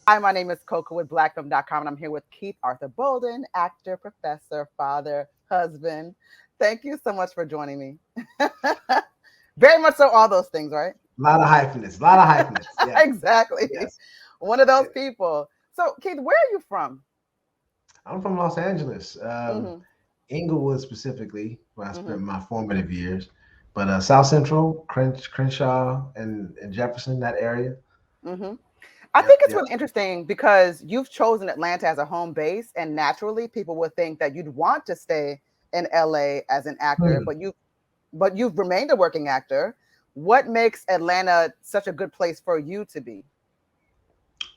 Hi, my name is Koku with blackfilm.com, and I'm here with Keith Arthur Bolden, actor, professor, father, husband. Thank you so much for joining me. Very much so, all those things, right? A lot of hyphenates. A lot of hyphenates. Yes. Exactly. Yes. One of those Yes. people. So, Keith, where are you from? I'm from Los Angeles, Hmm. Inglewood specifically, where I spent Hmm. my formative years. But South Central, Crenshaw, and Jefferson, that area. Hmm. I Yep. think it's Yep. really interesting because you've chosen Atlanta as a home base, and naturally, people would think that you'd want to stay in LA as an actor, Hmm. but you've remained a working actor. What makes Atlanta such a good place for you to be?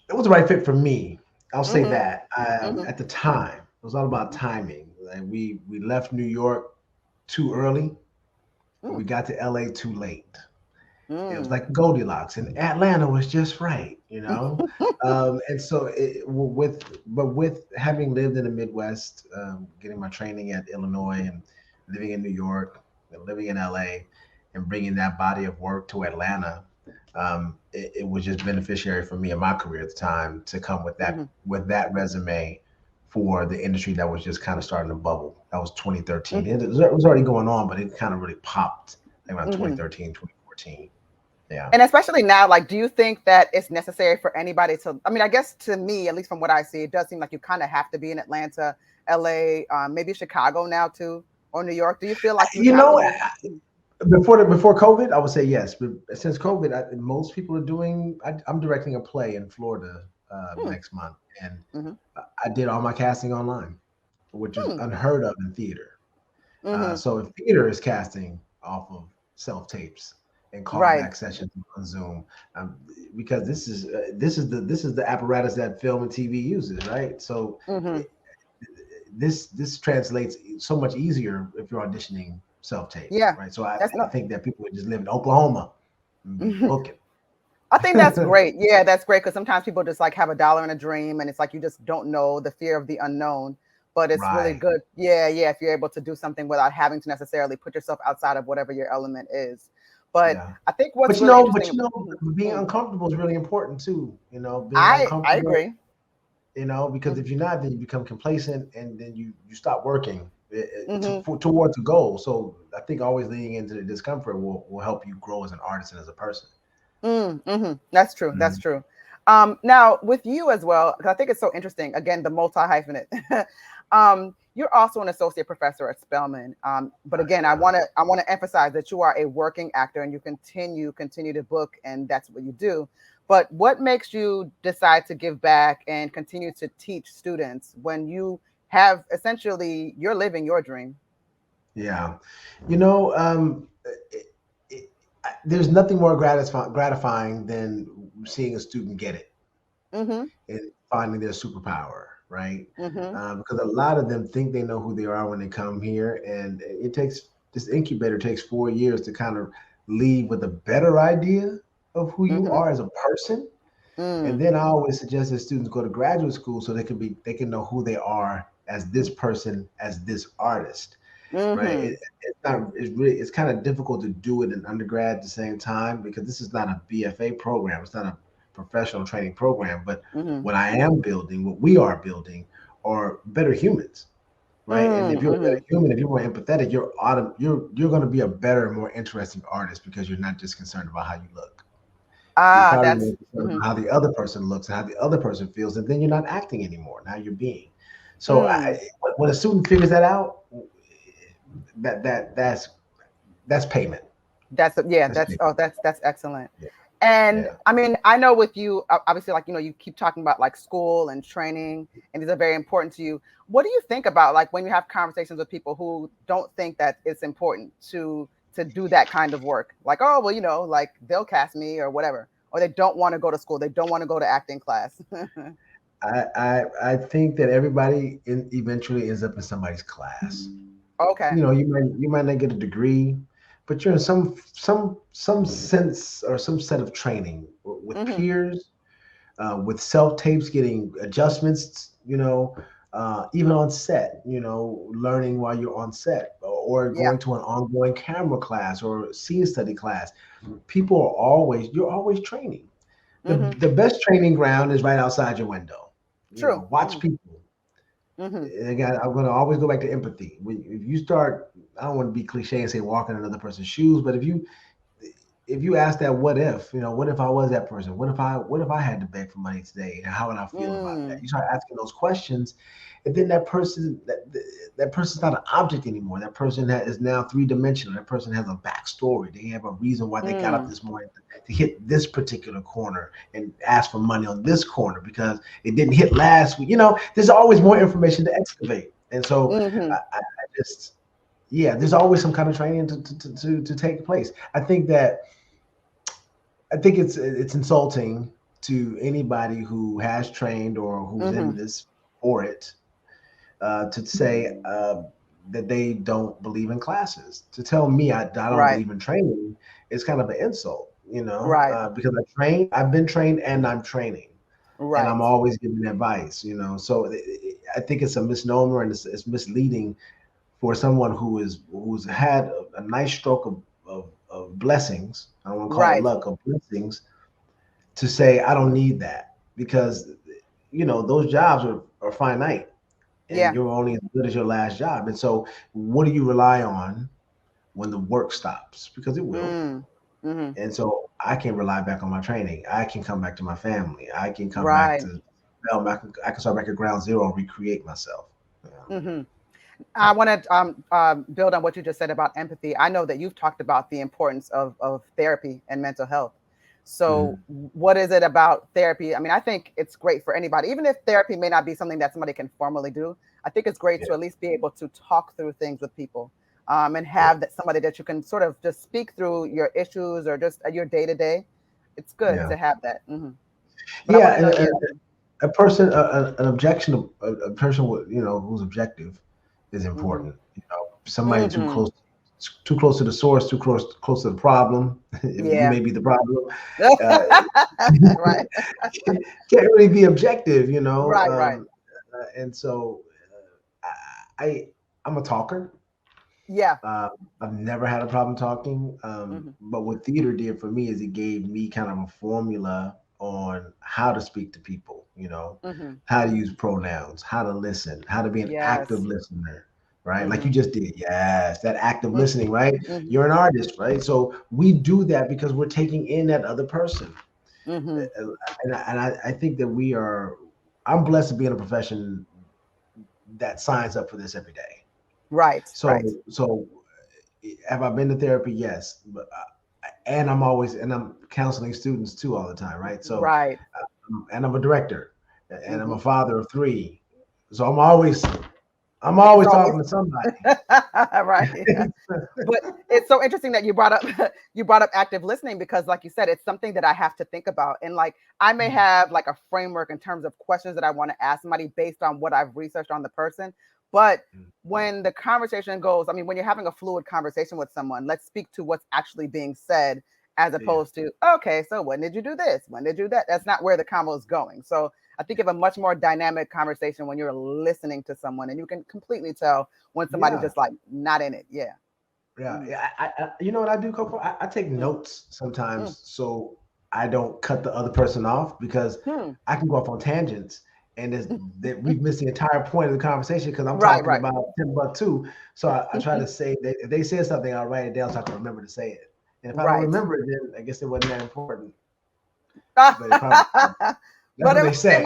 It was the right fit for me. I'll say Hmm. that. Hmm. At the time, it was all about timing. Like we left New York too early, and Mm. we got to LA too late. It was Mm. like Goldilocks, and Atlanta was just right. And so with having lived in the Midwest, getting my training at Illinois and living in New York and living in LA, and bringing that body of work to Atlanta, it was just beneficiary for me in my career at the time to come Hmm. with that resume for the industry that was just kind of starting to bubble. That was 2013. It was already going on, but it kind of really popped like around Hmm. 2013, 2014. Yeah. And especially now, like, do you think that it's necessary for anybody to? I mean, I guess to me, at least from what I see, it does seem like you kind of have to be in Atlanta, LA, maybe Chicago now too, or New York. Do you feel like you You have to know, be? before COVID, I would say yes, but since Mm. COVID, most people are doing. I'm directing a play in Florida Mm. next month, and Mhm. I did all my casting online, which is Mm. unheard of in theater. Mhm. So if theater is casting off of self tapes and Right. callback sessions on Zoom, um, because this is the apparatus that film and TV uses, right? So Mhm. it, this translates so much easier if you're auditioning self tape, Yeah. right? So I That's like to not. think that people would just live in Oklahoma and be booking. I think that's great. Yeah, that's great because sometimes people just like have a dollar and a dream, and it's like you just don't know the fear of the unknown. But it's really Right. good. Yeah, yeah. If you're able to do something without having to necessarily put yourself outside of whatever your element is. But Yeah. I think what's But you really know, but interesting. you know, Mhm. being Mm. uncomfortable is really important too. Being I uncomfortable, agree. because Mm-hmm. if you're not, then you become complacent, and then you stop working Mm-hmm. towards a goal. So I think always leaning into the discomfort will help you grow as an artist and as a person. Mm-hmm. That's true. That's Mhm. true. Now with you as well, 'cause I think it's so interesting. Again, the multi hyphenate. You're also an associate professor at Spelman. But I again, I am. want to I want to emphasize that you are a working actor and you continue to book, and that's what you do. But what makes you decide to give back and continue to teach students when you have essentially you're living your dream? Yeah. You know, it, it, there's nothing more gratifying than seeing a student get it Mm-hmm. and finding their superpower, right? Mm-hmm. Because a lot of them think they know who they are when they come here, and it takes this incubator takes 4 years to kind of leave with a better idea of who you Mm-hmm. are as a person. And Mm. then I always suggest that students go to graduate school so they can know who they are as this person, as this artist, right? Mm-hmm. It's kind of difficult to do it in undergrad at the same time because this is not a BFA program. It's not a professional training program. But Mm-hmm. what I am building, what we are building, are better humans, right? And if you're a better Mm-hmm. human, if you're more empathetic, you're going to be a better, more interesting artist because you're not just concerned about how you look. You're Ah, probably that's more concerned mhm. about how the other person looks and how the other person feels, and then you're not acting anymore. Now you're being. So Mm. when a student figures that out, that's payment. Yeah, That's that's payment. oh, that's excellent. Yeah, And yeah. I mean, I know with you, obviously, like you keep talking about like school and training, and these are very important to you. What do you think about like when you have conversations with people who don't think that it's important to do that kind of work? Like, oh, well, like they'll cast me or whatever, or they don't want to go to school, they don't want to go to acting class. I think that everybody eventually ends up in somebody's class. Okay. You might not get a degree, but you're in some sense or some set of training with Mm-hmm. peers, with self tapes, getting adjustments, even on set, learning while you're on set, or Yeah. going to an ongoing camera class or scene study class. You're always training. The best training ground is right outside your window. True. Watch people. And again, I'm going to always go back to empathy. If you start, I don't want to be cliche and say walk in another person's shoes, but if you ask that, what if, what if I was that person? What if I had to beg for money today? How would I feel about that? You start asking those questions, and then that person's not an object anymore. That person is now three-dimensional. That person has a backstory. They have a reason why they got up this morning to hit this particular corner and ask for money on this corner because it didn't hit last week. There's always more information to excavate, and so I just. Yeah, there's always some kind of training to take place. I think it's insulting to anybody who has trained or who's in this for it to say that they don't believe in classes. To tell me I don't believe in training is kind of an insult, because I've been trained and I'm training, and I'm always giving advice, So I think it's a misnomer and it's misleading for someone who's had a nice stroke of blessings. I don't want to call it luck, of blessings, to say I don't need that because those jobs are finite and you're only as good as your last job. And so what do you rely on when the work stops? Because it will. And so I can rely back on my training. I can come back to my family. I can come back to I can start back at ground zero and recreate myself. I want to build on what you just said about empathy. I know that you've talked about the importance of therapy and mental health. So what is it about therapy? I mean, I think it's great for anybody, even if therapy may not be something that somebody can formally do. I think it's great to at least be able to talk through things with people and have that somebody that you can sort of just speak through your issues or just your day to day. It's good to have that. But a person, an objection, a person who's objective is important. Somebody too close to the source, too close to the problem. You may be the problem. Can't really be objective, and so I'm a talker. I've never had a problem talking. But what theater did for me is it gave me kind of a formula on how to speak to people, how to use pronouns, how to listen, how to be an active listener, right? Like you just did. Yes, that active listening, right? You're an artist, right? So we do that because we're taking in that other person. And I think that I'm blessed to be in a profession that signs up for this every day. So have I been to therapy? Yes. But and I'm counseling students too all the time, right? So and I'm a director and I'm a father of 3. So I'm always talking to somebody. But it's so interesting that you brought up active listening because like you said, it's something that I have to think about. And like I may have like a framework in terms of questions that I want to ask somebody based on what I've researched on the person. But when the conversation goes, I mean, when you're having a fluid conversation with someone, let's speak to what's actually being said as opposed to, okay, so when did you do this? When did you do that? That's not where the convo is going. So I think you have a much more dynamic conversation when you're listening to someone and you can completely tell when somebody's just like not in it. I you know what I do, Coco? I take notes sometimes so I don't cut the other person off because I can go off on tangents and we've missed the entire point of the conversation because I'm talking about Timbuktu. So I try to say if they said something, I'll write it down so I can remember to say it. And if I don't remember it, then I guess it wasn't that important. But that's what they say.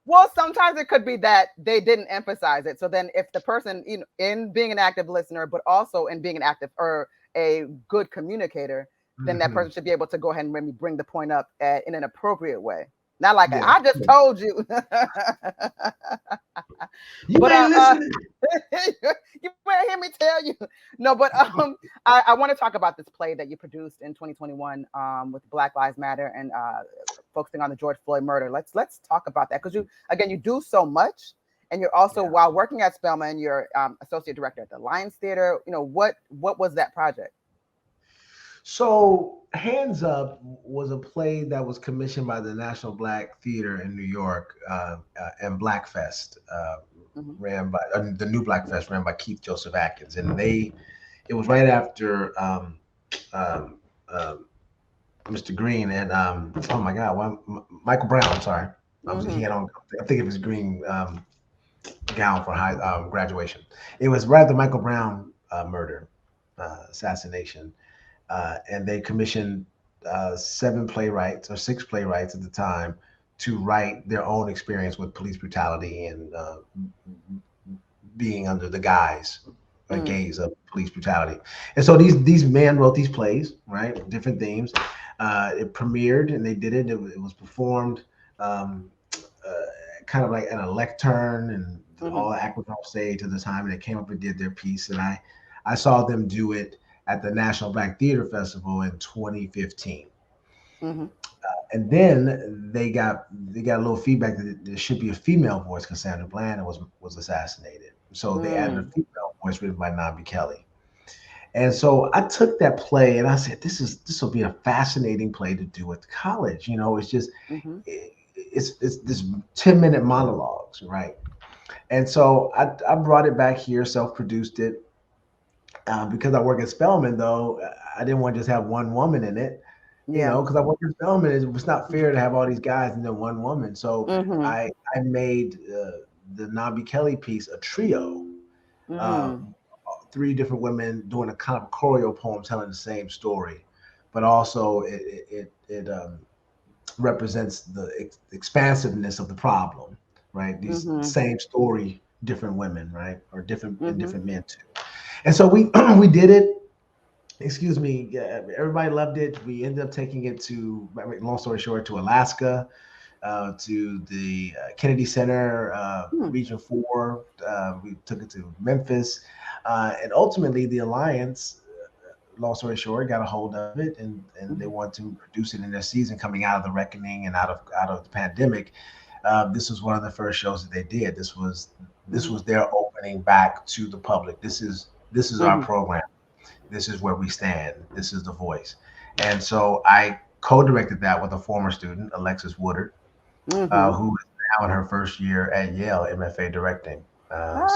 Well, sometimes it could be that they didn't emphasize it. So then if the person, in being an active listener, but also in being an active or a good communicator, then that person should be able to go ahead and maybe bring the point up in an appropriate way. Not like I just told you. You ain't listening. You might hear me tell you. No, but I want to talk about this play that you produced in 2021 with Black Lives Matter and focusing on the George Floyd murder. Let's talk about that because you do so much, and you're also while working at Spelman, you're associate director at the Lions Theater. What was that project? So Hands Up was a play that was commissioned by the National Black Theater in New York and Blackfest ran by the new Blackfest ran by Keith Joseph Atkins, and it was right after Mr. Green, and oh my God, Michael Brown. I'm sorry, he Mm-hmm. had on. I think it was green gown for high graduation. It was rather Michael Brown murder, assassination, and they commissioned seven playwrights or six playwrights at the time to write their own experience with police brutality and being under the guise or Mm. gaze of police brutality. And so these men wrote these plays, right? Different themes. It premiered and they did it. It was performed um, uh, kind of like at a lectern, and Mm-hmm. all the actors on stage at the time, and they came up and did their piece. And I saw them do it at the National Black Theater Festival in 2015. Mm-hmm. And then they got a little feedback that there should be a female voice because Sandra Bland was assassinated. So they added a Mm. female voice written by Nambi Kelly. And so I took that play and I said, this will be a fascinating play to do at college. It's just Mm-hmm. it's this 10-minute monologues, right? And so I brought it back here, self-produced it. Because I work at Spelman, though, I didn't want to just have one woman in it, Yeah. because I work at Spelman. It was not fair to have all these guys and then one woman. So Mm-hmm. I made the Nabi Kelly piece a trio, uh, Mm. three different women doing a kind of choreo poem telling the same story, but also it represents the expansiveness of the problem, right? These Mm-hmm. same story, different women, right, or Mm-hmm. different men too. And so we we did it. Excuse me. Yeah, everybody loved it. We ended up taking it to, long story short, to Alaska, to the Kennedy Center, Mm. Region 4. We took it to Memphis. And ultimately, the Alliance, long story short, got a hold of it, and they Mm-hmm. want to produce it in their season coming out of the reckoning and out of the pandemic. This was one of the first shows that they did. This was their opening back to the public. This is our Mm-hmm. program. This is where we stand. This is the voice. And so I co-directed that with a former student, Alexis Woodard, Mm-hmm. who is now in her first year at Yale, MFA directing.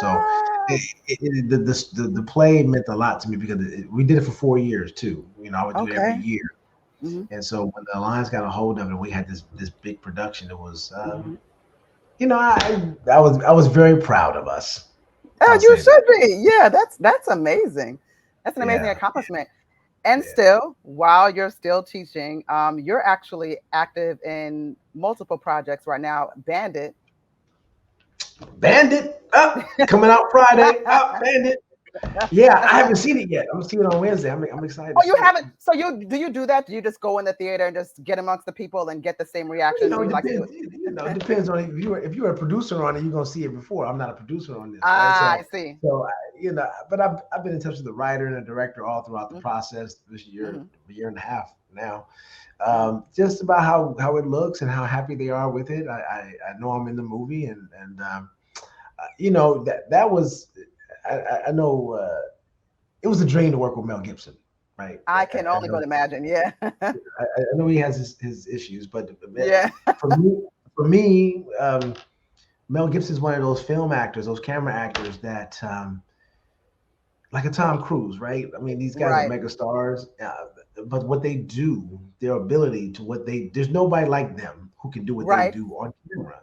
So Ah, the play meant a lot to me because we did it for 4 years too. I would do it every okay. year. Mm-hmm. And so when the Alliance got a hold of it, we had this big production. It was, Mm-hmm. I was very proud of us. Oh, I'll you say that. should be. Yeah, that's amazing. That's an amazing Yeah, accomplishment. And yeah. still, while you're still teaching, you're actually active in multiple projects right now. Bandit. Bandit up, coming out Friday. Up, Bandit. Yeah, I haven't seen it yet. I'm gonna see it on Wednesday. I'm excited to Oh, you see it. haven't. So you do that? Do you just go in the theater and just get amongst the people and get the same reaction, or It you like to do depends. it? It depends on if you're a producer on it, you're gonna see it before. I'm not a producer on this, right? Ah, I So see. but I've been in touch with the writer and the director all throughout the Mm-hmm. process this year, Mm-hmm. a year and a half now. Mm-hmm. Just about how it looks and how happy they are with it. I know I'm in the movie, and that was I know it was a dream to work with Mel Gibson, right? I can I only but know imagine. Yeah. I know he has his issues, but Yeah. for me, for me, Mel Gibson's one of those film actors, those camera actors that, like a Tom Cruise, right? I mean, these guys are Right. mega stars, but what they do, their ability to there's nobody like them who can do what they Right. do on camera.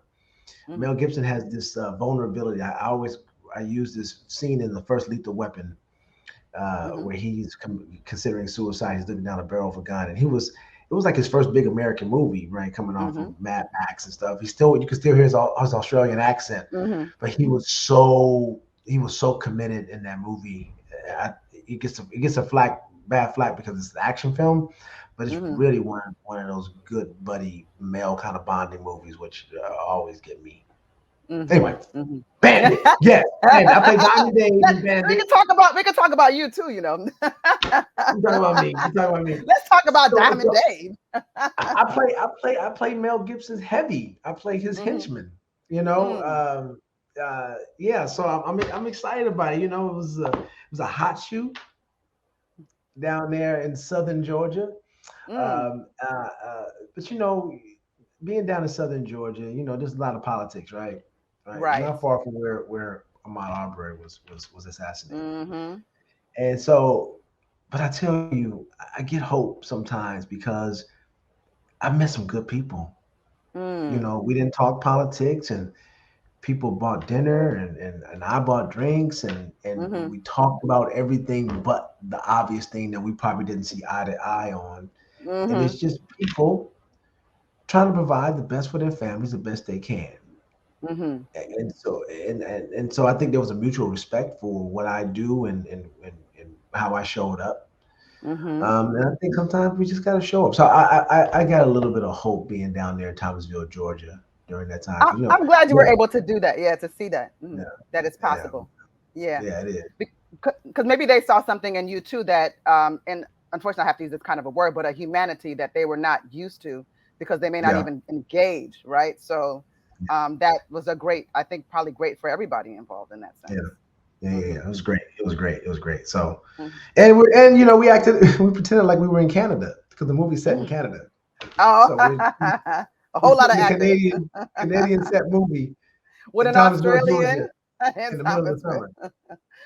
Mm-hmm. Mel Gibson has this vulnerability. I use this scene in the first Lethal Weapon Mm-hmm. where he's considering suicide. He's looking down a barrel of a gun, and it was like his first big American movie, right? Coming off Mm-hmm. of Mad Max and stuff. You could still hear his Australian accent, Mm-hmm. but he was so committed in that movie. He gets a bad flack because it's an action film, but it's Mm-hmm. really one of those good buddy male kind of bonding movies, which always get me. Mm-hmm. Anyway, Mm-hmm. Bandit, yes, Bandit. I play Diamond Dave Let- in Bandit. we can talk about you too. You talking about me? You talking about me? Let's talk about So, Diamond so Dave. I play Mel Gibson's Heavy. I play his Mm-hmm. henchman. Mm. Yeah. So I'm excited about it. It was a hot shoot down there in southern Georgia. Mm. Um, uh, uh, but being down in southern Georgia, there's a lot of politics, right? Right. Right. Not far from where Ahmaud Arbery was assassinated. Mm-hmm. And so, but I tell you, I get hope sometimes because I met some good people. You Mm. know, we didn't talk politics, and people bought dinner, and I bought drinks, and Mm-hmm. we talked about everything but the obvious thing that we probably didn't see eye to eye on. And Mm-hmm. it's just people trying to provide the best for their families the best they can. Mm-hmm. And so I think there was a mutual respect for what I do and how I showed up. Mm-hmm. And I think sometimes we just got to show up. So I got a little bit of hope being down there in Thomasville, Georgia during that time, because I'm glad you were yeah, able to do that. Yeah, to see that yeah, that it's yeah, possible. Yeah, yeah, it is. because maybe they saw something in you too that, and unfortunately, I have to use this kind of a word, but a humanity that they were not used to because they may not Yeah, even engage, right? So that was a great, I think, probably great for everybody involved in that yeah, sense. yeah. Hmm. It was great. It was great. It was great. So, Hmm. and you know, we acted, we pretended like we were in Canada because the movie's set in Canada. Oh, So a we're whole lot of putting the actors Canadian set movie with in an Thomasville, Georgia, Australian in in the middle of the Thomasville. summer.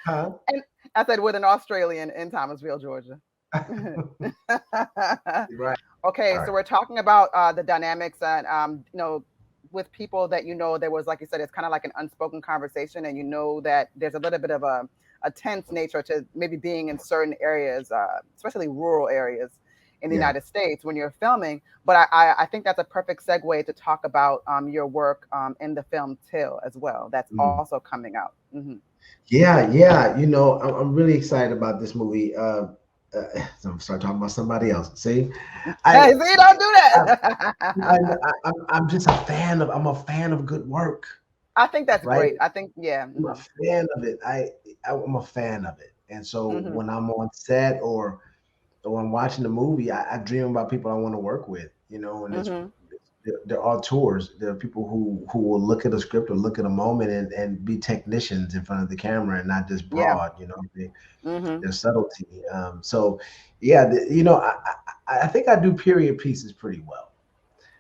Huh? And I said with an Australian in Thomasville, Georgia. Right. Okay, Right. so we're talking about the dynamics and with people that there was, like you said, it's kind of like an unspoken conversation, and that there's a little bit of a tense nature to maybe being in certain areas, especially rural areas in the Yeah. United States when you're filming. But I think that's a perfect segue to talk about your work in the film Till as well. That's Mm. also coming out. Hmm. Yeah, yeah. You know, I'm really excited about this movie. So I'm start talking about somebody else. See, I, Hey, see, don't do I, that. I'm just a fan of. I'm a fan of good work, I think that's right? great. I think, yeah. I'm a Hmm. fan of it. I'm a fan of it. And so Hmm. when I'm on set or I'm watching the movie, I dream about people I want to work with. You know, and Hmm. there are tours. There are people who will look at a script or look at a moment and be technicians in front of the camera and not just Yeah. broad. You know, Hmm. their subtlety. So yeah, you know, I think I do period pieces pretty well.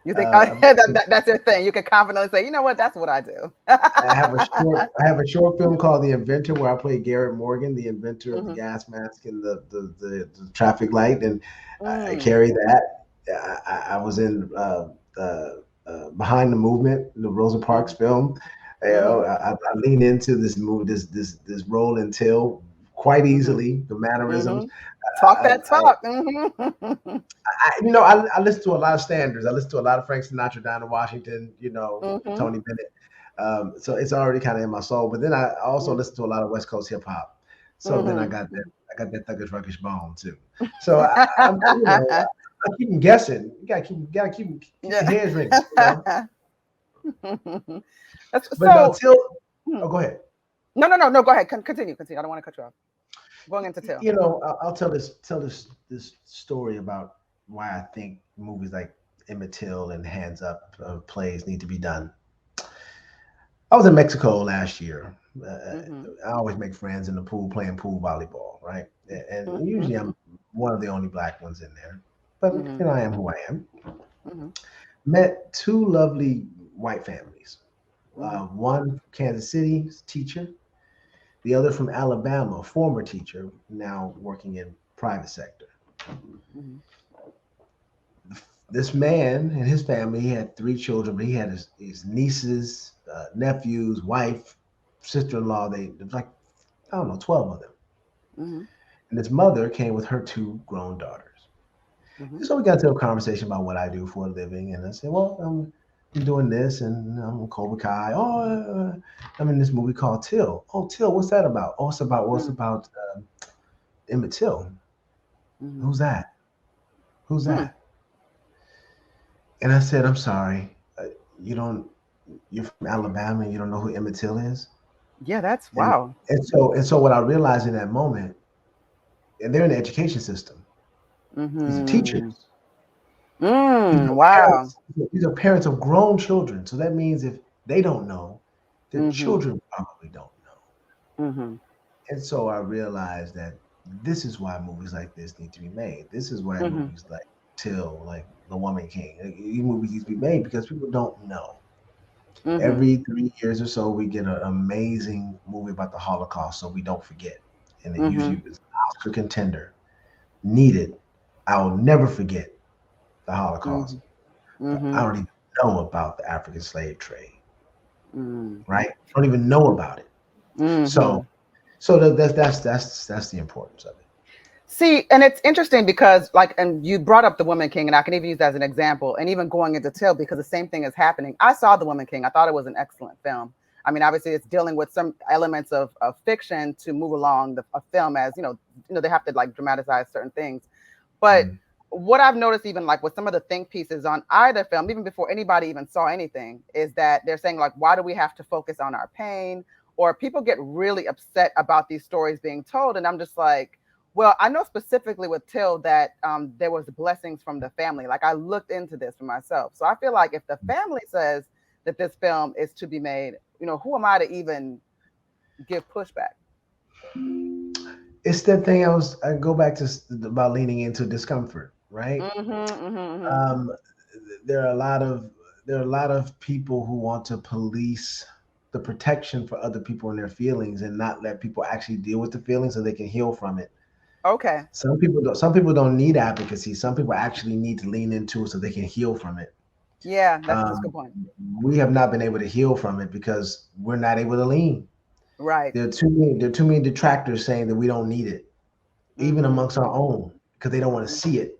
You think I've that's your thing? You can confidently say, you know what, that's what I do. I have a short film called The Inventor where I play Garrett Morgan, the inventor of the Hmm. gas mask and the traffic light, and I Mm. carry that. I was in Behind the Movement, the Rosa Parks Hmm. film. You know, Hmm. I lean into this movie, this role in Till quite Hmm. easily. The Hmm. mannerisms. Talk I, that I, talk. Hmm. you know, I listen to a lot of standards. I listen to a lot of Frank Sinatra down in Washington. You know, Hmm. Tony Bennett. So it's already kind of in my soul. But then I also listen to a lot of West Coast hip hop. So then Hmm. I got that thuggish ruggish bone too. So I'm you know I keep them guessing. Keep the Yeah. heads ringing. You know. But now So, till hmm. oh go ahead. No. Go ahead. Continue. Continue. I don't want to cut you off. Going into Till. You know I'll tell this story about why I think movies like Emmett Till and Hands Up plays need to be done. I was in Mexico last year. Hmm. I always make friends in the pool playing pool volleyball, right? And usually Hmm. I'm one of the only black ones in there. But Hmm. you know, I am who I am. Hmm. Met two lovely white families. Hmm. One from Kansas City, teacher. The other from Alabama, former teacher, now working in private sector. Hmm. This man and his family, he had three children, but he had his nieces, nephews, wife, sister-in-law. There was like, I don't know, 12 of them. Hmm. And his mother came with her two grown daughters. Hmm. And so we got to a conversation about what I do for a living. And I said, well, I'm doing this and I'm in Cobra Kai. Oh, I'm in this movie called Till. Oh, Till, what's that about? Oh, it's about Emmett Till. Hmm. Who's that? Who's Hmm. that? And I said, I'm sorry. You don't, you're from Alabama and you don't know who Emmett Till is? Yeah, that's And, wow. and so what I realized in that moment, and they're in the education system. These are Hmm. teachers. These Mm, are wow. parents. These are parents of grown children. So that means if they don't know, their Hmm. children probably don't know. Hmm. And so I realized that this is why movies like this need to be made. This is why Hmm. movies like Till, like The Woman King, like, these movies need to be made because people don't know. Hmm. Every 3 years or so, we get an amazing movie about the Holocaust, so we don't forget. And it Hmm. usually is an Oscar contender. Needed. I will never forget the Hmm. Holocaust. but I Mm-hmm. don't even know about the African slave trade, Mm-hmm. right? I don't even know about it. Mm-hmm. So, so that's the importance of it. See, and it's interesting because, like, and you brought up The Woman King, and I can even use that as an example, and even going into Till, because the same thing is happening. I saw The Woman King. I thought it was an excellent film. I mean, obviously, it's dealing with some elements of fiction to move along a film, as they have to like dramatize certain things. But Mm. what I've noticed, even like with some of the think pieces on either film, even before anybody even saw anything, is that they're saying like, why do we have to focus on our pain? Or people get really upset about these stories being told, and I'm just like, well, I know specifically with Till that there was blessings from the family. Like I looked into this for myself, so I feel like if the family says that this film is to be made, who am I to even give pushback? It's that thing I go back to about leaning into discomfort, right? Mm-hmm, mm-hmm, Um, there are a lot of people who want to police the protection for other people and their feelings and not let people actually deal with the feelings so they can heal from it. okay. Some people don't need advocacy. Some people actually need to lean into it so they can heal from it. Yeah, that's a Um, good point. we have not been able to heal from it because we're not able to lean. Right. There are too many detractors saying that we don't need it, even Mm-hmm. amongst our own, because they don't want to see it.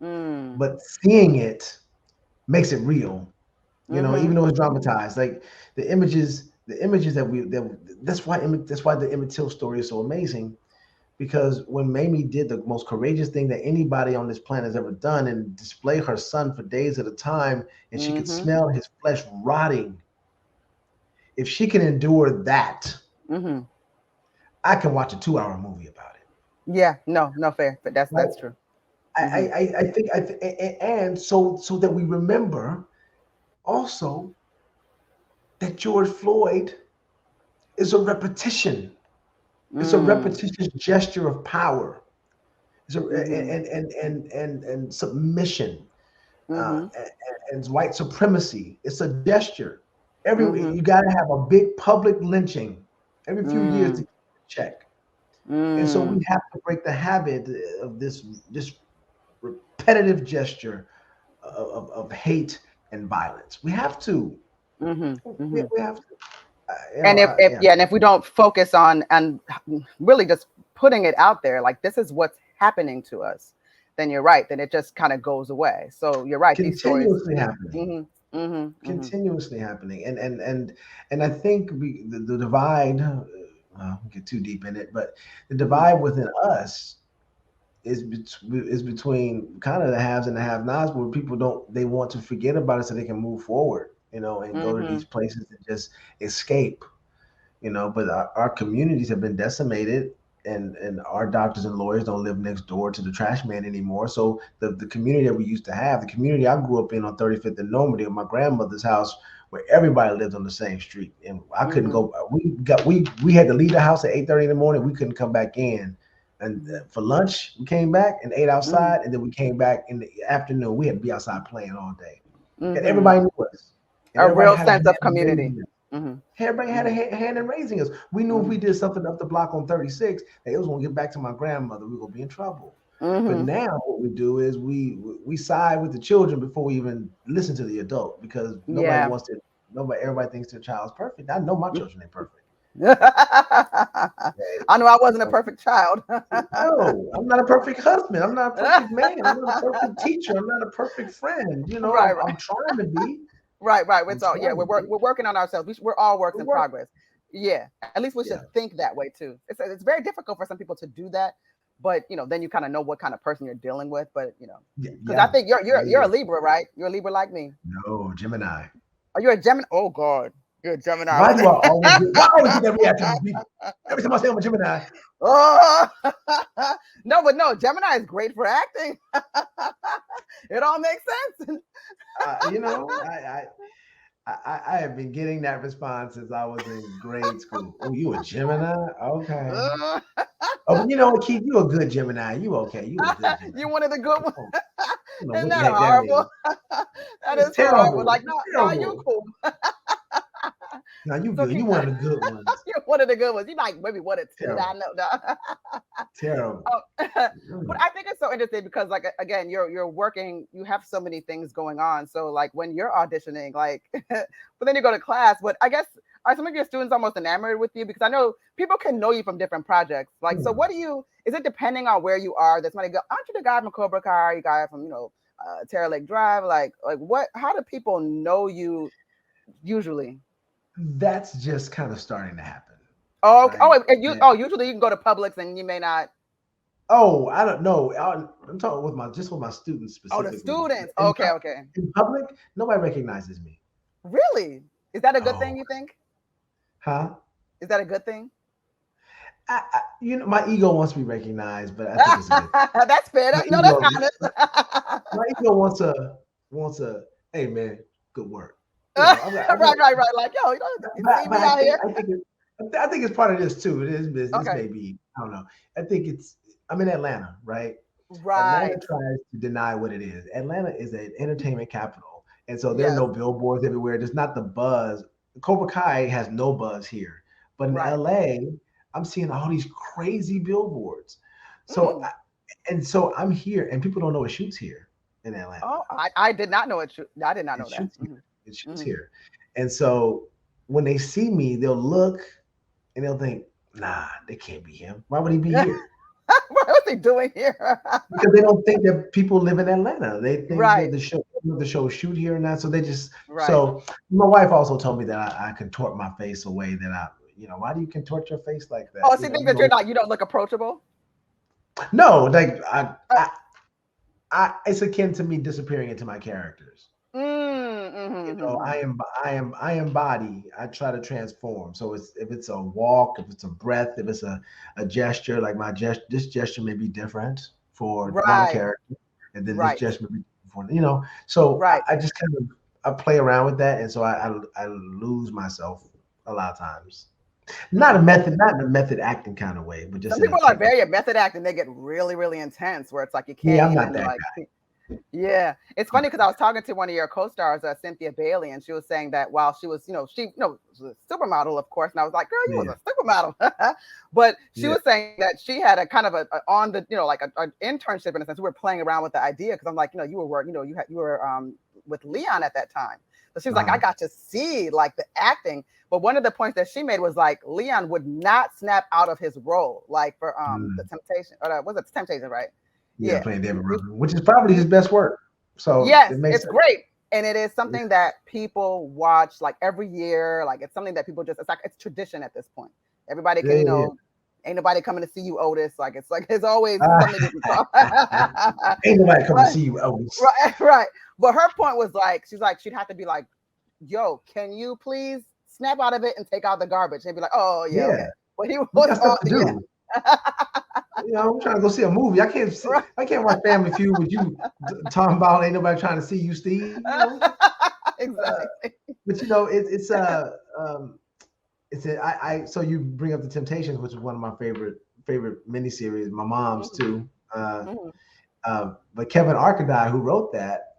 Mm. But seeing it makes it real. Mm-hmm. Even though it's dramatized, like the images that's why the Emmett Till story is so amazing. Because when Mamie did the most courageous thing that anybody on this planet has ever done and display her son for days at a time, and she could Mm-hmm. smell his flesh rotting, if she can endure that, Mm-hmm. I can watch a 2 hour movie about it. Yeah. No. No fair. But Right? that's true. Mm-hmm. And so that we remember also that George Floyd is a repetition. It's a Mm. repetitious gesture of power. It's a, Mm-hmm. and submission Mm-hmm. and white supremacy. It's a gesture. Mm-hmm. You got to have a big public lynching every few years to Mm. keep a check. And so we Mm. have to break the habit of this repetitive gesture of hate and violence. We have to. Mm-hmm. Mm-hmm. We have to. And if Yeah. yeah, and if we don't focus on and really just putting it out there, like this is what's happening to us, then you're right. Then it just kind of goes away. So you're right. These stories. Continuously happening. Mm-hmm. Mm-hmm. Mm-hmm. Continuously happening. And I think the divide. Well, we get too deep in it, but the Mm-hmm. divide within us is between kind of the haves and the have-nots, where people don't they want to forget about it so they can move forward, and go to Mm-hmm. these places and just escape. But our communities have been decimated, and our doctors and lawyers don't live next door to the trash man anymore. So the community that we used to have, the community I grew up in on 35th and Normandy, at my grandmother's house, where everybody lived on the same street, and I couldn't Mm-hmm. go. We had to leave the house at 8:30 in the morning. We couldn't come back in. And for lunch, we came back and ate Mm-hmm. outside, and then we came back in the afternoon. We had to be outside playing all day, and Mm-hmm. everybody knew us, and A everybody real had a sense hand of in community. raising us. Mm-hmm. Everybody had a Mm-hmm. hand in raising us. We knew if we Mm-hmm. did something up the block on 36, that it was going to get back to my grandmother. We were going to be in trouble. But Mm-hmm. now what we do is we side with the children before we even listen to the adult, because Yeah. everybody thinks their child's perfect. I know my children ain't perfect. Right? I know I wasn't a perfect child. No, I'm not a perfect husband. I'm not a perfect man. I'm not a perfect teacher. I'm not a perfect friend. Right, I'm right. trying to be. Right. I'm It's all yeah. trying to be. We're working on ourselves. We're all works We're in working. progress. Yeah. At least we should Yeah. think that way too. It's very difficult for some people to do that, but then you kind of know what kind of person you're dealing with. But Yeah. because I Yeah. think you're a Yeah. Libra, right? You're a Libra like me. No, Gemini. Are you a Gemini? Oh God, you're a Gemini. Why I always get that reaction from people? Every time I say I'm a Gemini. Oh no, but no, Gemini is great for acting. It all makes sense. Uh, you know, I, I have been getting that response since I was in grade school. Oh, you a Gemini? Okay. Oh, but you know what, Keith? You a good Gemini. You okay? You a good Gemini. You wanted a good one. Come on. I don't know Isn't what the that heck that horrible? means. That It's is horrible. terrible. Like, It's no, you terrible. cool. Now you So good. You keep one of the good ones. you one of the good ones. You like maybe one or two. Terrible. I know. No. Terrible. But I think it's so interesting because, like, again, you're working, you have so many things going on. So, like, when you're auditioning, like, but then you go to class. But I guess are some of your students almost enamored with you? Because I know people can know you from different projects. Like, so what do you? Is it depending on where you are? There's somebody go, aren't you the guy from Cobra Kai? You guy from Terra Lake Drive? Like what? How do people know you usually? That's just kind of starting to happen. Oh, okay. Usually you can go to Publix and you may not. Oh, I don't know. I'm talking with my students specifically. Oh, the students. Okay. In public, nobody recognizes me. Really? Is that a good thing? You think? Huh? Is that a good thing? My ego wants to be recognized, but I think it's a good thing. That's fair. That's honest. My ego wants a. Hey man, good work. Right. Like yo, you see me out here. I think it's part of this too. It is business. Okay. Maybe I don't know. I think I'm in Atlanta, right? Right. Atlanta tries to deny what it is. Atlanta is an entertainment capital, and so there are no billboards everywhere. There's not the buzz. Cobra Kai has no buzz here, but in LA, I'm seeing all these crazy billboards. So, so I'm here, and people don't know it shoots here in Atlanta. Oh, I did not know it. I did not know that. It shoots here, and so when they see me, they'll look and they'll think, "Nah, they can't be him. Why would he be here? What was he doing here?" Because they don't think that people live in Atlanta. They think that the show shoot here and that. So they just so my wife also told me that I contort my face away. That why do you contort your face like that? Oh, she thinks that you don't look approachable. No, like I it's akin to me disappearing into my characters. I embody. I try to transform. So if it's a walk, if it's a breath, if it's a gesture, like this gesture may be different for one character, and then this gesture may be different for So I just kind of I play around with that, and so I lose myself a lot of times. Not in a method acting kind of way, but just some people are very method acting. They get really, really intense, where it's like you can't. Yeah, I'm not that guy. Yeah, it's funny because I was talking to one of your co-stars, Cynthia Bailey, and she was saying that while she was, she was a supermodel, of course, and I was like, "Girl, you was a supermodel," but she was saying that she had a kind of a on the, like an internship in a sense. We were playing around with the idea because I'm like, you were you were with Leon at that time, so she was like, I got to see like the acting, but one of the points that she made was like Leon would not snap out of his role, like for the Temptation, or was it Temptation, right? Yeah, playing David Ruffin, which is probably his best work. So yes, it's sense. Great, and it is something that people watch like every year. Like it's something that people it's tradition at this point. Everybody can, ain't nobody coming to see you, Otis. Like it's always something to talk. Ain't nobody coming to see you, Otis. Right. But her point was like she'd have to be like, "Yo, can you please snap out of it and take out the garbage?" And be like, "Oh yeah." Okay. But he was stuff to do. I'm trying to go see a movie. I can't watch Family Feud with you talking about ain't nobody trying to see you, Steve. Exactly. But so you bring up The Temptations, which is one of my favorite miniseries. My mom's too. But Kevin Arcadie, who wrote that,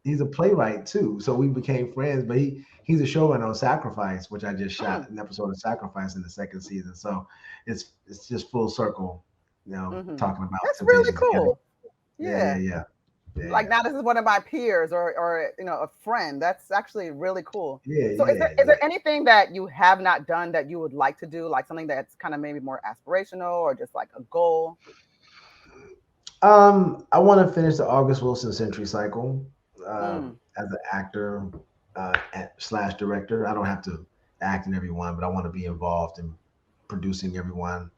he's a playwright too. So we became friends. But he's a showrunner on Sacrifice, which I just shot an episode of Sacrifice in the second season. So it's just full circle. Talking about that's really cool. Yeah. Like now, this is one of my peers or a friend. That's actually really cool. So is there anything that you have not done that you would like to do, like something that's kind of maybe more aspirational or just like a goal? I want to finish the August Wilson Century Cycle as an actor / director. I don't have to act in every one, but I want to be involved in producing every one.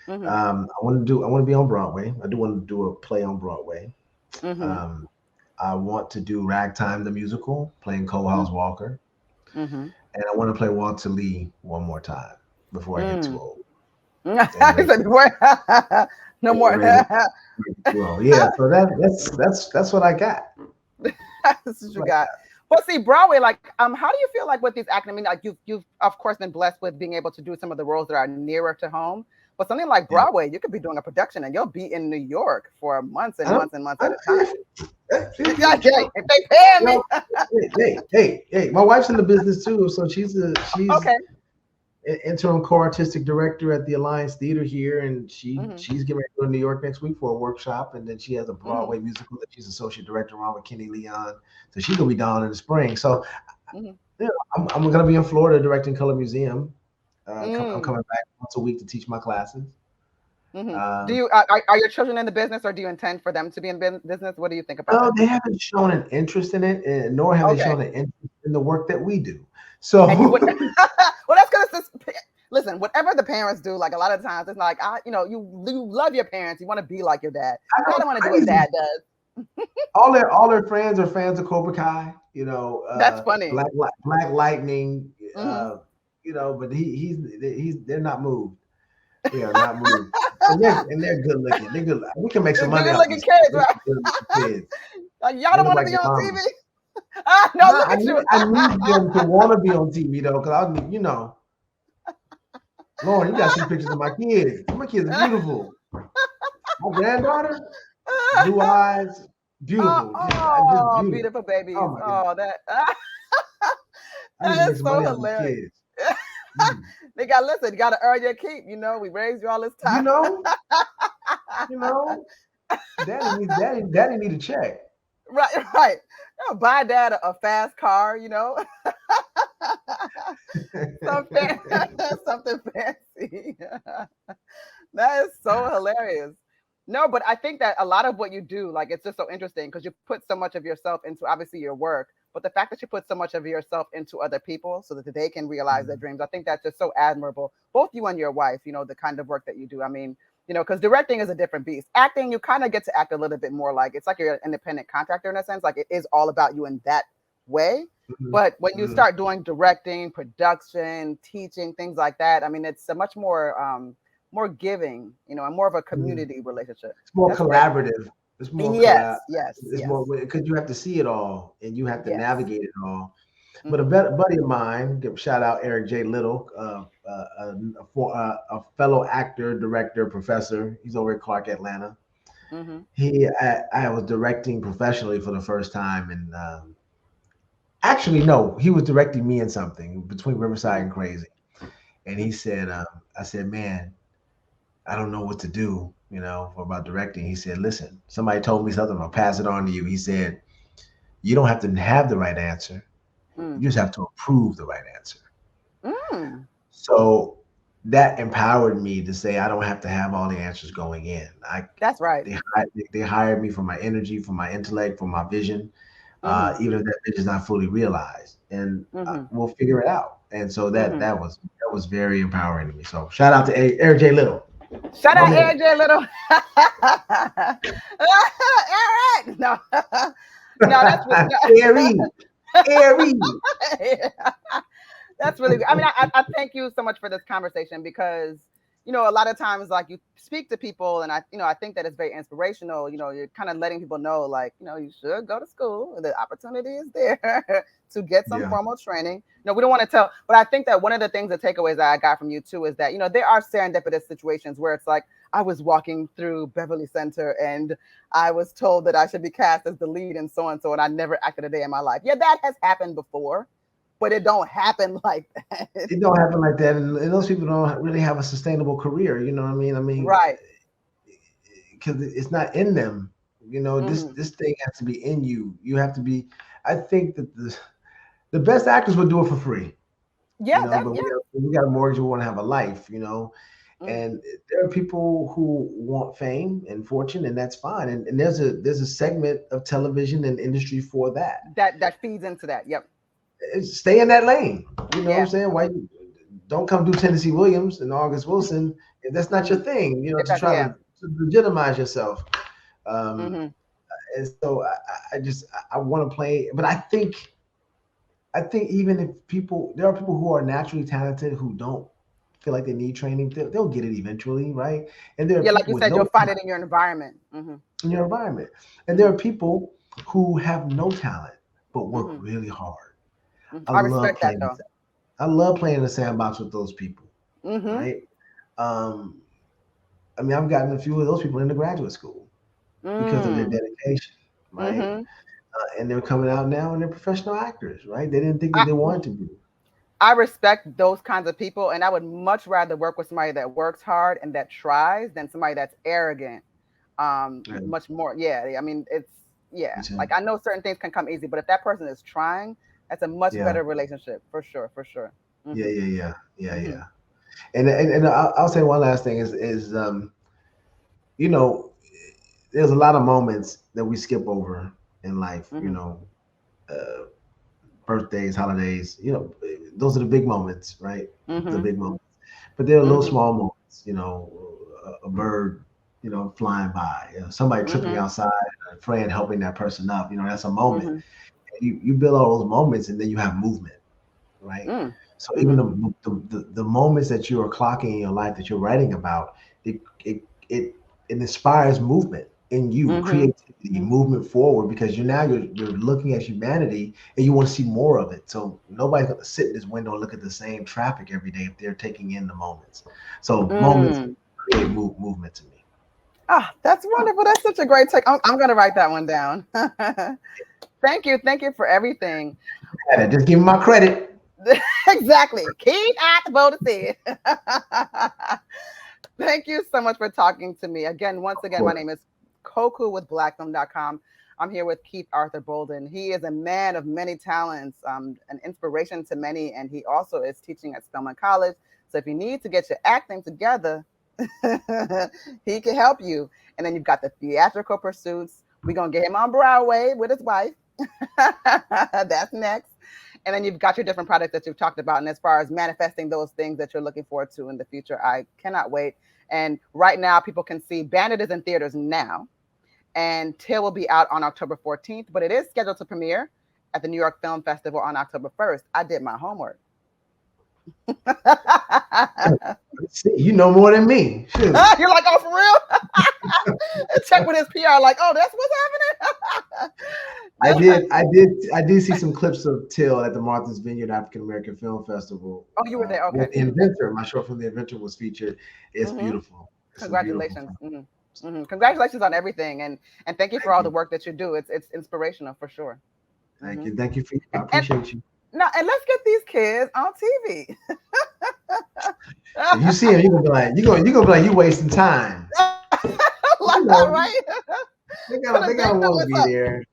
I want to be on Broadway. I do want to do a play on Broadway. I want to do Ragtime the musical, playing Cole House Walker, and I want to play Walter Lee one more time before I get too old. No more. Yeah, so that's what I got. That's what you got. But see, Broadway, like, how do you feel like with these acting? I mean, like you've of course been blessed with being able to do some of the roles that are nearer to home. But something like Broadway, you could be doing a production and you'll be in New York for months and months and months at a time. If they pay me. Hey, my wife's in the business too, so she's okay. interim co-artistic director at the Alliance Theater here, and Mm-hmm. she's getting ready to go to New York next week for a workshop, and then she has a Mm-hmm. Broadway musical that she's associate director on with Kenny Leon, so she's gonna be down in the spring. So Mm-hmm. I'm gonna be in Florida directing Color Museum. I'm Mm. coming back once a week to teach my classes. Mm-hmm. Do Um, you are your children in the business, or do you intend for them to be in business? What do you think about no, that? they haven't shown an interest in it, and nor have they Okay. shown an interest in the work that we do. And you So would well, that's because listen, whatever the parents do, like a lot of times it's like you love your parents, you want to be like your dad. I You know kind of it's want to do what crazy. dad does. All their friends are fans of Cobra Kai. That's funny. Black Lightning. Hmm. But he's they're not moved. They are not moved, and they're good looking. They're good. We can make some They're money good off looking these kids, good right? looking kids. Like y'all They don't look want to like be their on TV. mamas. No, No, look at you. I need them to want to be on TV though, because Lauren, you got to see pictures of my kids. My kids are beautiful. My granddaughter, blue eyes, Oh, beautiful, just oh, beautiful. beautiful Oh babies. my god, Oh, that I need to that make is some so money off these hilarious. kids. Mm. Listen, you got to earn your keep. We raised you all this You time. know, you know, daddy need a check. Right, right. Buy dad a fast car, something, something fancy. That is so hilarious. No, but I think that a lot of what you do, like, it's just so interesting because you put so much of yourself into obviously your work, but the fact that you put so much of yourself into other people so that they can realize their Mhm. dreams, I think that's just so admirable. Both you and your wife, the kind of work that you do. I mean, because directing is a different beast. Acting, you kind of get to act a little bit more like it's like you're an independent contractor in a sense. Like it is all about you in that way. Mhm. But when you Mhm. start doing directing, production, teaching, things like that, I mean, it's a much more giving, and more of a Mhm. community relationship. It's more That's great. collaborative. It's more collab. Yes, yes, It's yes, more because you have to see it all and you have to yes. navigate it all. But a Hmm. buddy of mine, give a shout out Eric J. Little, a fellow actor, director, professor. He's over at Clark, Atlanta. Hmm. I was directing professionally for the first time, and actually, no, he was directing me in something between Riverside Hmm. and Crazy. And he said, I said, man, I don't know what to do, about directing. He said, listen, somebody told me something. I'll pass it on to you. He said, you don't have to have the right answer. Mm. You just have to approve the right answer. Mm. So that empowered me to say I don't have to have all the answers going in. That's right. They hired me for my energy, for my intellect, for my vision, Hmm. even if that vision is not fully realized, and Hmm. we'll figure it out. And so that Hmm. that was very empowering to me. So shout out to Eric J. Little, Shout my out man. AJ Little. Eric. No, no, that's what. Airy, airy. That's really good. I mean, I thank you so much for this conversation because a lot of times like you speak to people and I think that it's very inspirational. You're kind of letting people know like you should go to school. The opportunity is there to get some Yeah. formal training. We don't want to tell, but I think that one of the things, the takeaways that I got from you too is that there are serendipitous situations where it's like I was walking through Beverly Center and I was told that I should be cast as the lead and so and so, and I never acted a day in my life. Yeah, that has happened before, but it don't happen like that. It don't happen like that, and those people don't really have a sustainable career. You know what I mean? I mean, Right. because it's not in them. Hmm. This thing has to be in you. You have to be. I think that the best actors would do it for free. Yeah, that But yeah. we got a mortgage. We want to have a life. Mm, And there are people who want fame and fortune, and that's fine. And there's a segment of television and industry for that. that feeds into that. Yep. Stay in that lane. You know what I'm Yeah. saying? Why you don't come do Tennessee Williams and August Wilson if that's not your Hmm. thing, If to that's try yeah. to legitimize yourself. Um, Hmm. and so I just I want to play, but I think even if there are people who are naturally talented who don't feel like they need training, they'll get it eventually, right? And there are Yeah, like people you with said, no you'll find it talent in your environment. Hmm. in your environment, and there Hmm. are people who have no talent but work Hmm. really hard. Hmm. I I love respect that playing. though. I love playing in the sandbox with those people, Hmm. right? Um, I mean, I've gotten a few of those people into graduate school because of their Mm. dedication, right? Hmm. And they're coming out now and they're professional actors, right? They didn't think that I, they wanted to be. I respect those kinds of people, and I would much rather work with somebody that works hard and that tries than somebody that's arrogant. Right. Much more. Yeah, I mean, it's yeah. Me too. Like I know certain things can come easy, but if that person is trying, that's a much Yeah. better relationship for sure. For sure. Yeah. Mhm. Yeah. Yeah. Yeah. Mhm. Yeah. And I'll say one last thing is you know, there's a lot of moments that we skip over in life. Mhm. Uh, birthdays, holidays. Those are the big moments, right? The Mhm. big moments. But there are little Mhm. small moments. A bird, flying by. Somebody tripping Mhm. outside, a friend helping that person up. That's a moment. Mhm. You build all those moments, and then you have movement, right? Mm. So even Mhm. the moments that you are clocking in your life that you're writing about, it it inspires movement in you, Mhm. creativity, movement forward, because you're looking at humanity and you want to see more of it. So nobody's going to sit in this window and look at the same traffic every day if they're taking in the moments. So moments Mm. create movement to me. Ah, that's wonderful. That's such a great take. I'm going to write that one down. Thank you. Thank you for everything. Yeah, just give me my credit. Exactly. Keith Arthur Bolden said. Thank you so much for talking to me. Again, once Of again, my course. name is Koku with blackfilm.com. I'm here with Keith Arthur Bolden. He is a man of many talents, an inspiration to many, and he also is teaching at Spelman College. So if you need to get your acting together, he can help you. And then you've got the theatrical pursuits. We're going to get him on Broadway with his wife. That's next. And then you've got your different products that you've talked about. And as far as manifesting those things that you're looking forward to in the future, I cannot wait. And right now, people can see Bandit is in theaters now, and Till will be out on October 14th, but it is scheduled to premiere at the New York Film Festival on October 1st. I did my homework. See, you know more than me. Shoot. You're like, oh, for real? Check with his PR, like, oh, that's what's I happening. did, I did, I did see some clips of Till at the Martha's Vineyard African American Film Festival. Oh, you were there. With Okay. the Inventor, my short film, The Inventor, was featured. It's Hmm. beautiful. It's a beautiful Congratulations. film. Congratulations on everything, and thank you for Thank all the you, work that you do. It's inspirational for sure. thank Hmm. you, thank you. I And appreciate you. now, and let's get these kids on TV. If you see him, you're gonna be like, you're gonna be like, you wasting time. Like, You all know, right. they So that gotta they know want to what's be up. there.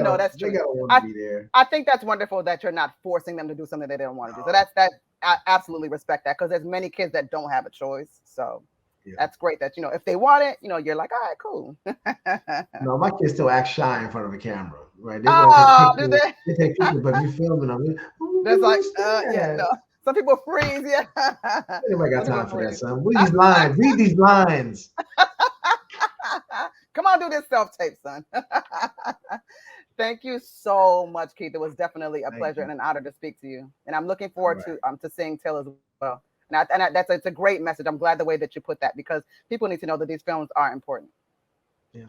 No, that's They true. gotta want to I be there. I think that's wonderful that you're not forcing them to do something they don't want to do. So that's that. I absolutely respect that because there's many kids that don't have a choice. So Yeah. that's great that if they want it, you're like, all right, cool. No, my kids still act shy in front of the camera, right? They want to take Oh, do pictures. they? They take pictures, but if you filming them, oh, There's where like, you yeah, stand? no. Some people freeze, yeah. Anybody got Some people time for that, freeze. son? Read these lines. Read these lines. Come on, do this self tape, son. Thank you so much, Keith. It was definitely a Thank pleasure you. and an honor to speak to you. And I'm looking All forward right. to seeing Till as well. And that's it's a great message. I'm glad the way that you put that because people need to know that these films are important. Yeah,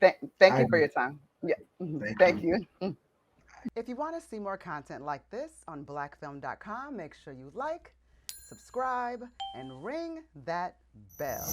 Thank I you for agree. your time. Yeah, Thank thank you. you. If you want to see more content like this on blackfilm.com, make sure you like, subscribe, and ring that bell.